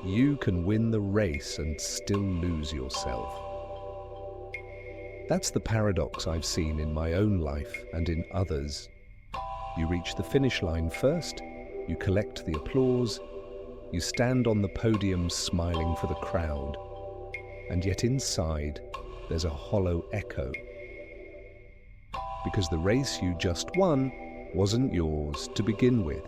you can win the race and still lose yourself. That's the paradox I've seen in my own life and in others. You reach the finish line first, you collect the applause, you stand on the podium smiling for the crowd, and yet inside there's a hollow echo. Because the race you just won wasn't yours to begin with.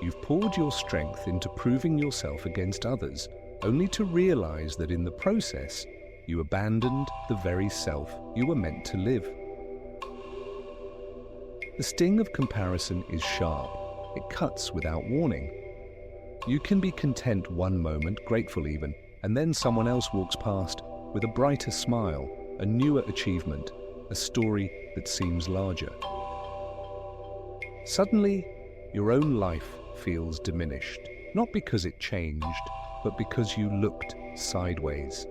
You've poured your strength into proving yourself against others, only to realize that in the process, you abandoned the very self you were meant to live. The sting of comparison is sharp. It cuts without warning. You can be content one moment, grateful even, and then someone else walks past with a brighter smile, a newer achievement, a story that seems larger. Suddenly, your own life feels diminished, not because it changed, but because you looked sideways.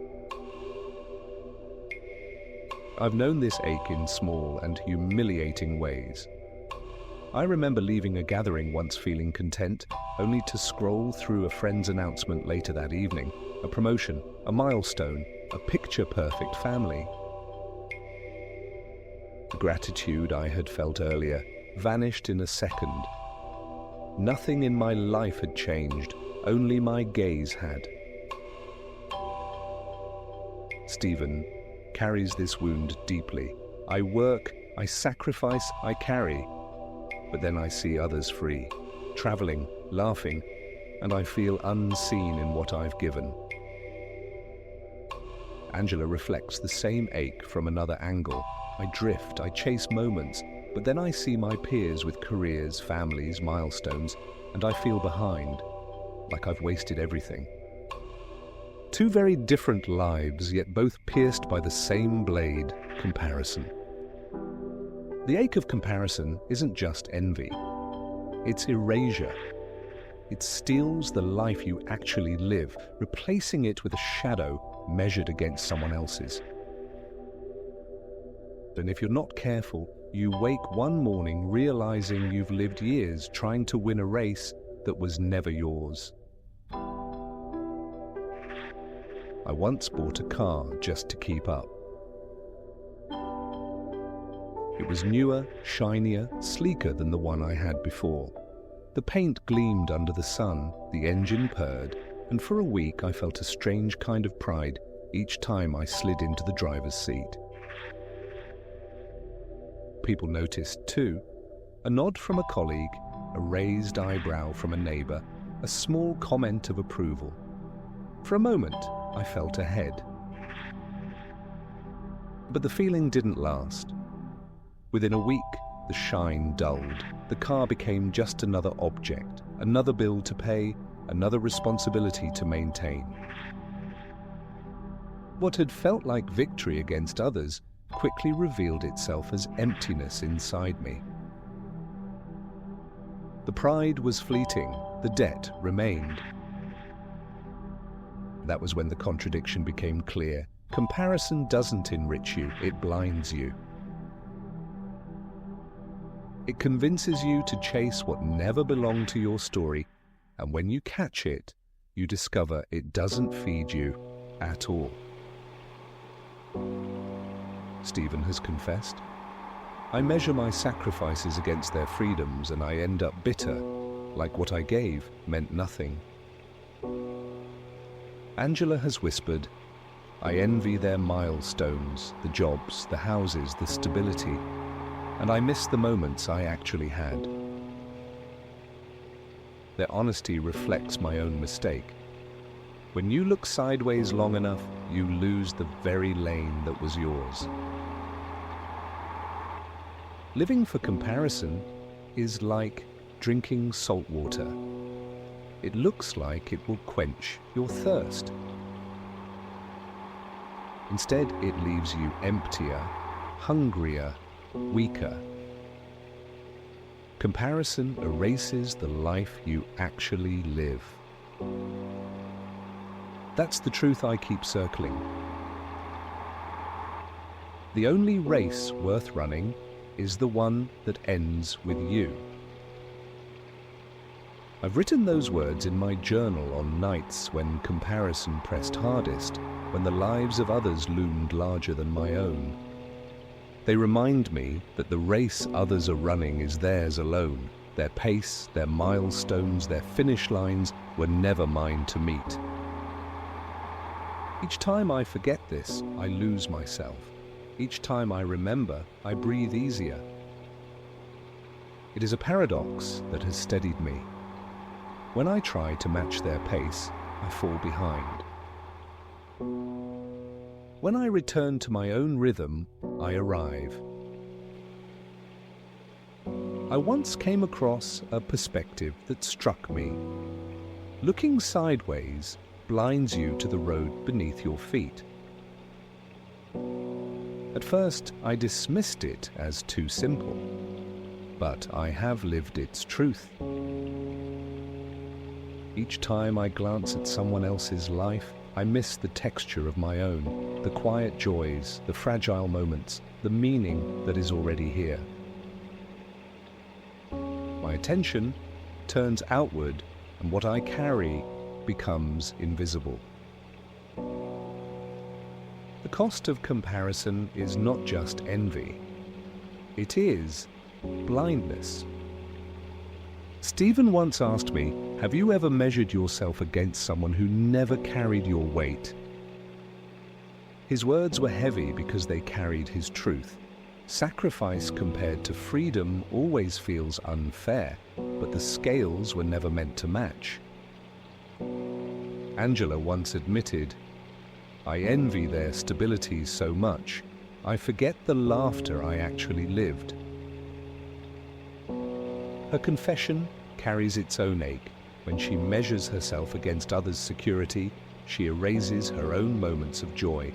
I've known this ache in small and humiliating ways. I remember leaving a gathering once feeling content, only to scroll through a friend's announcement later that evening, a promotion, a milestone, a picture-perfect family. The gratitude I had felt earlier vanished in a second. Nothing in my life had changed, only my gaze had. Stephen carries this wound deeply. I work, I sacrifice, I carry. But then I see others free, traveling, laughing, and I feel unseen in what I've given. Angela reflects the same ache from another angle. I drift, I chase moments, but then I see my peers with careers, families, milestones, and I feel behind, like I've wasted everything. Two very different lives, yet both pierced by the same blade, comparison. The ache of comparison isn't just envy. It's erasure. It steals the life you actually live, replacing it with a shadow measured against someone else's. And if you're not careful, you wake one morning realizing you've lived years trying to win a race that was never yours. I once bought a car just to keep up. It was newer, shinier, sleeker than the one I had before. The paint gleamed under the sun, the engine purred, and for a week I felt a strange kind of pride each time I slid into the driver's seat. People noticed too. A nod from a colleague, a raised eyebrow from a neighbor, a small comment of approval. For a moment, I felt ahead. But the feeling didn't last. Within a week, the shine dulled. The car became just another object, another bill to pay, another responsibility to maintain. What had felt like victory against others quickly revealed itself as emptiness inside me. The pride was fleeting, the debt remained. That was when the contradiction became clear. Comparison doesn't enrich you, it blinds you. It convinces you to chase what never belonged to your story, and when you catch it, you discover it doesn't feed you at all. Stephen has confessed. I measure my sacrifices against their freedoms and I end up bitter, like what I gave meant nothing. Angela has whispered, I envy their milestones, the jobs, the houses, the stability, and I miss the moments I actually had. Their honesty reflects my own mistake. When you look sideways long enough, you lose the very lane that was yours. Living for comparison is like drinking salt water. It looks like it will quench your thirst. Instead, it leaves you emptier, hungrier, weaker. Comparison erases the life you actually live. That's the truth I keep circling. The only race worth running is the one that ends with you. I've written those words in my journal on nights when comparison pressed hardest, when the lives of others loomed larger than my own. They remind me that the race others are running is theirs alone. Their pace, their milestones, their finish lines were never mine to meet. Each time I forget this, I lose myself. Each time I remember, I breathe easier. It is a paradox that has steadied me. When I try to match their pace, I fall behind. When I return to my own rhythm, I arrive. I once came across a perspective that struck me. Looking sideways blinds you to the road beneath your feet. At first, I dismissed it as too simple, but I have lived its truth. Each time I glance at someone else's life, I miss the texture of my own, the quiet joys, the fragile moments, the meaning that is already here. My attention turns outward, and what I carry becomes invisible. The cost of comparison is not just envy. It is blindness. Stephen once asked me, "Have you ever measured yourself against someone who never carried your weight?" His words were heavy because they carried his truth. Sacrifice compared to freedom always feels unfair, but the scales were never meant to match. Angela once admitted, "I envy their stability so much, I forget the laughter I actually lived." Her confession carries its own ache. When she measures herself against others' security, she erases her own moments of joy.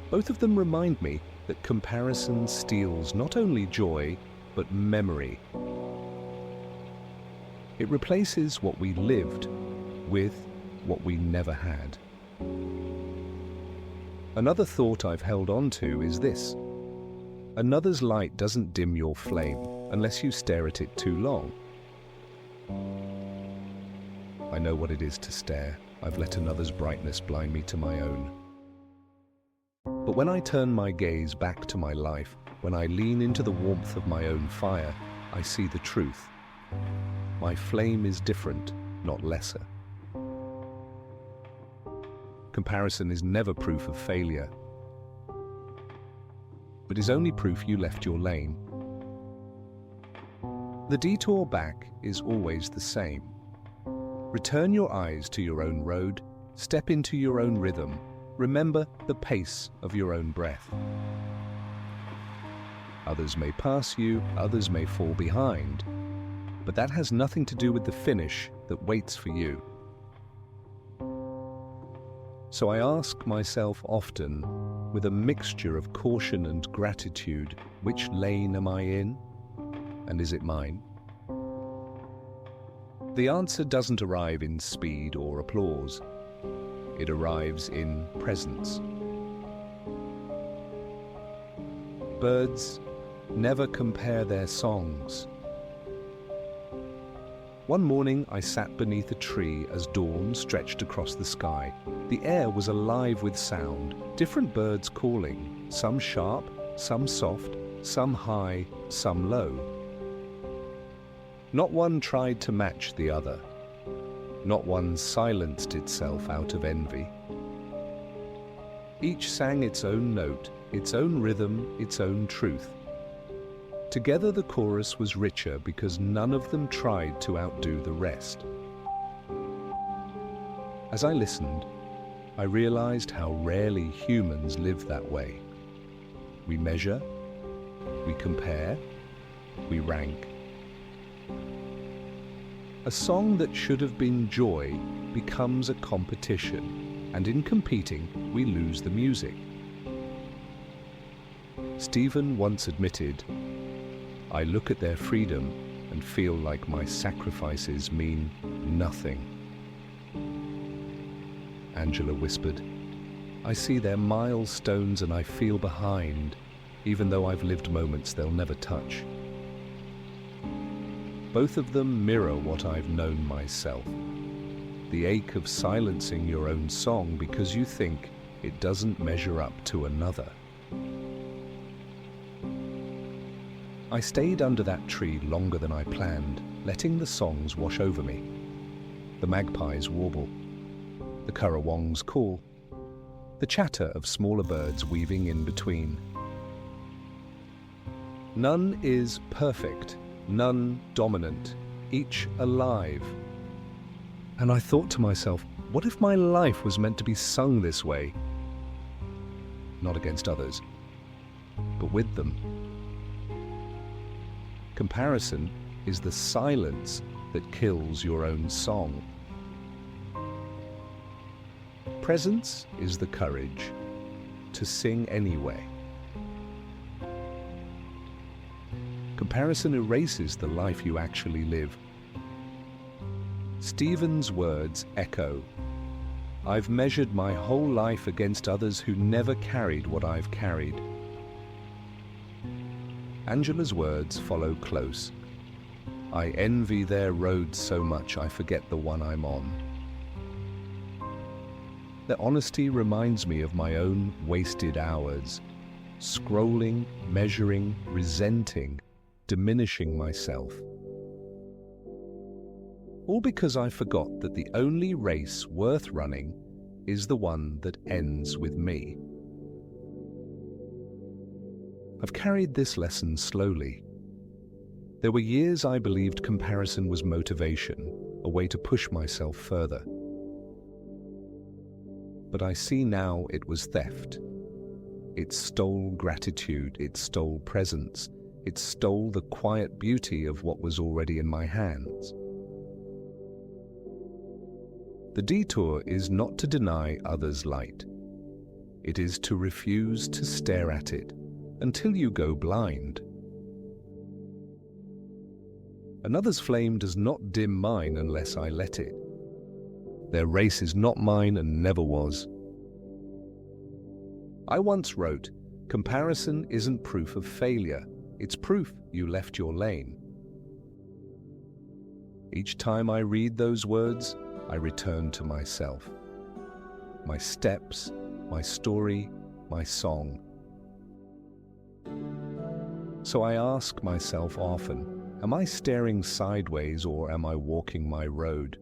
Both of them remind me that comparison steals not only joy, but memory. It replaces what we lived with what we never had. Another thought I've held on to is this: another's light doesn't dim your flame unless you stare at it too long. I know what it is to stare. I've let another's brightness blind me to my own. But when I turn my gaze back to my life, when I lean into the warmth of my own fire, I see the truth. My flame is different, not lesser. Comparison is never proof of failure, but is only proof you left your lane. The detour back is always the same. Return your eyes to your own road, step into your own rhythm, remember the pace of your own breath. Others may pass you, others may fall behind, but that has nothing to do with the finish that waits for you. So I ask myself often, with a mixture of caution and gratitude, which lane am I in? And is it mine? The answer doesn't arrive in speed or applause. It arrives in presence. Birds never compare their songs. One morning I sat beneath a tree as dawn stretched across the sky. The air was alive with sound, different birds calling, some sharp, some soft, some high, some low. Not one tried to match the other. Not one silenced itself out of envy. Each sang its own note, its own rhythm, its own truth. Together the chorus was richer because none of them tried to outdo the rest. As I listened, I realized how rarely humans live that way. We measure, we compare, we rank. A song that should have been joy becomes a competition, and in competing, we lose the music. Stephen once admitted, "I look at their freedom and feel like my sacrifices mean nothing." Angela whispered, "I see their milestones and I feel behind, even though I've lived moments they'll never touch." Both of them mirror what I've known myself. The ache of silencing your own song because you think it doesn't measure up to another. I stayed under that tree longer than I planned, letting the songs wash over me. The magpies warble, the currawongs call, the chatter of smaller birds weaving in between. None is perfect, none dominant, each alive. And I thought to myself, what if my life was meant to be sung this way? Not against others, but with them. Comparison is the silence that kills your own song. Presence is the courage to sing anyway. Comparison erases the life you actually live. Stephen's words echo, "I've measured my whole life against others who never carried what I've carried." Angela's words follow close. "I envy their roads so much I forget the one I'm on." Their honesty reminds me of my own wasted hours, scrolling, measuring, resenting, diminishing myself. All because I forgot that the only race worth running is the one that ends with me. I've carried this lesson slowly. There were years I believed comparison was motivation, a way to push myself further. But I see now it was theft. It stole gratitude, it stole presence, it stole the quiet beauty of what was already in my hands. The detour is not to deny others' light. It is to refuse to stare at it until you go blind. Another's flame does not dim mine unless I let it. Their race is not mine and never was. I once wrote, "Comparison isn't proof of failure, it's proof you left your lane." Each time I read those words, I return to myself. My steps, my story, my song. So I ask myself often, am I staring sideways or am I walking my road?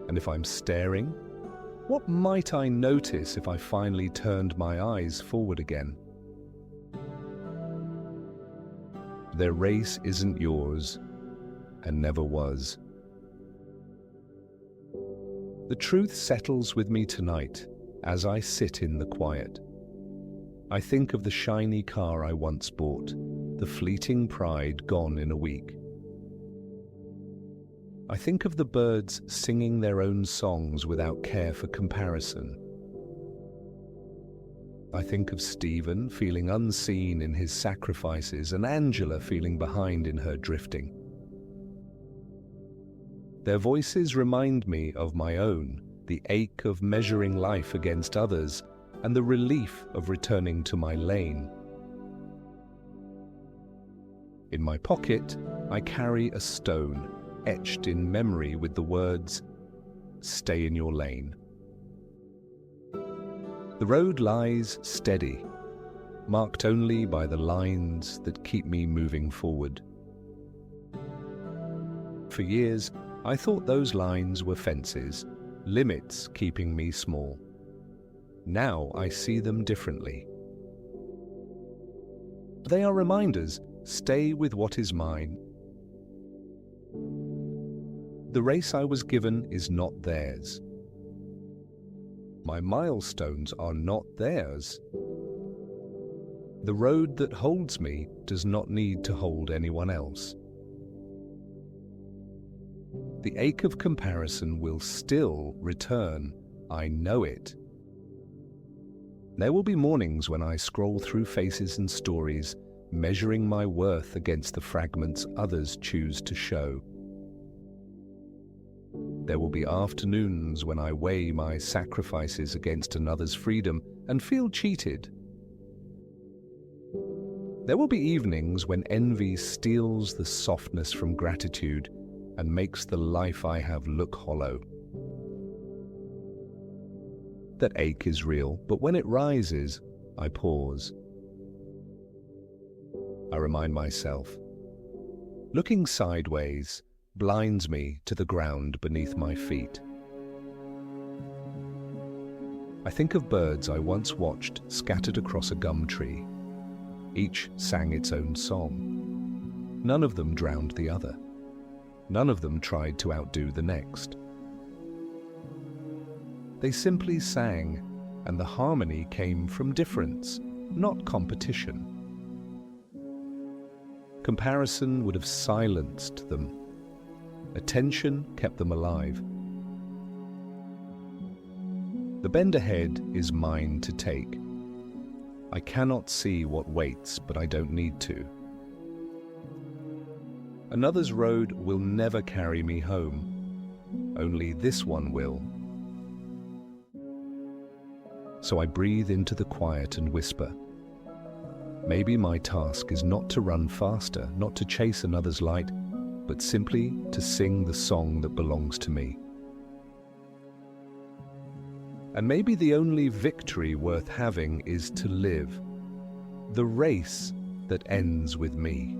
And if I'm staring, what might I notice if I finally turned my eyes forward again? Their race isn't yours, and never was. The truth settles with me tonight as I sit in the quiet. I think of the shiny car I once bought, the fleeting pride gone in a week. I think of the birds singing their own songs without care for comparison. I think of Stephen feeling unseen in his sacrifices and Angela feeling behind in her drifting. Their voices remind me of my own, the ache of measuring life against others, and the relief of returning to my lane. In my pocket, I carry a stone, etched in memory with the words, "Stay in your lane." The road lies steady, marked only by the lines that keep me moving forward. For years, I thought those lines were fences, limits keeping me small. Now I see them differently. They are reminders, stay with what is mine. The race I was given is not theirs. My milestones are not theirs. The road that holds me does not need to hold anyone else. The ache of comparison will still return. I know it. There will be mornings when I scroll through faces and stories, measuring my worth against the fragments others choose to show. There will be afternoons when I weigh my sacrifices against another's freedom and feel cheated. There will be evenings when envy steals the softness from gratitude and makes the life I have look hollow. That ache is real, but when it rises, I pause. I remind myself. Looking sideways blinds me to the ground beneath my feet. I think of birds I once watched scattered across a gum tree. Each sang its own song. None of them drowned the other. None of them tried to outdo the next. They simply sang, and the harmony came from difference, not competition. Comparison would have silenced them. Attention kept them alive. The bend ahead is mine to take. I cannot see what waits, but I don't need to. Another's road will never carry me home. Only this one will. So I breathe into the quiet and whisper. Maybe my task is not to run faster, not to chase another's light, but simply to sing the song that belongs to me. And maybe the only victory worth having is to live, the race that ends with me.